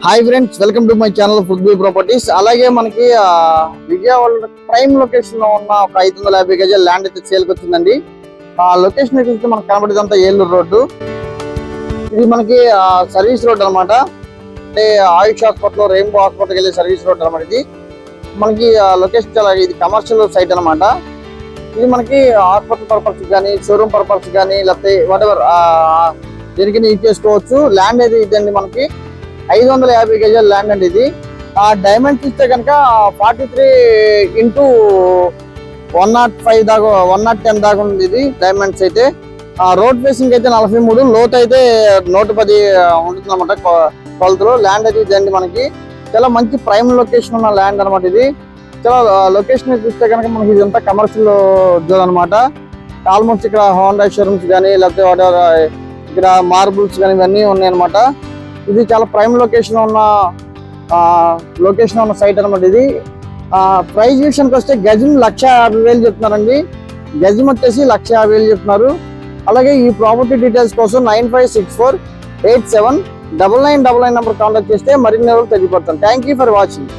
Hi friends, welcome to my channel food be properties. అలాగే మనకి Vijayawada prime location లో ఉన్న ఒక 550 గజాల ల్యాండ్ అయితే సేల్కి వచ్చిందండి. ఆ లొకేషన్ చూస్తే మనకు కనబడేదంతా ఏలూరు రోడ్డు. ఇది మనకి సర్వీస్ రోడ్ అనమాట. అంటే ఆయుష్ హాస్పిటల్, రెయిన్బో హాస్పిటల్కి వెళ్ళే సర్వీస్ రోడ్ అనమాట. ఇది మనకి లొకేషన్ చాలా ఇది కమర్షియల్ సైట్ అనమాట. ఇది మనకి హాస్పిటల్ పర్పస్ కానీ, షోరూమ్ పర్పస్ కానీ, లేకపోతే వాటెవర్ దీనికి యూజ్ చేసుకోవచ్చు. ల్యాండ్ అయితే ఇదండి, మనకి 550 గజాల ల్యాండ్ అండి. ఇది డైమండ్స్ ఇస్తే కనుక 43x105 దాకా 110 దాకా ఉంది. ఇది డైమండ్స్ అయితే రోడ్ ఫేసింగ్ అయితే 43, లోతు అయితే 110 ఉంటుంది అనమాట కొలతలో. ల్యాండ్ అయితే ఇదండి, మనకి చాలా మంచి ప్రైమ్ లొకేషన్ ఉన్న ల్యాండ్ అనమాట. ఇది చాలా లొకేషన్ చూస్తే కనుక మనకి ఇదంతా కమర్షియల్ జోన్ అనమాట. ఆల్మోస్ట్ ఇక్కడ హోండా షోరూమ్స్ కానీ, లేకపోతే వాటెవర్ ఇక్కడ మార్బుల్స్ కానీ ఇవన్నీ ఉన్నాయి అనమాట. ఇది చాలా ప్రైమ్ లొకేషన్ ఉన్న సైట్ అనమాట. ఇది ప్రైస్ విషయానికి వస్తే గజం 1,50,000 చెప్తున్నారండి. గజం వచ్చేసి 1,50,000 చెప్తున్నారు. అలాగే ఈ ప్రాపర్టీ డీటెయిల్స్ కోసం 9564879999 నెంబర్ కాంటాక్ట్ చేస్తే మరిన్ని ఎవరు తెలియపడతాం. Thank you for watching.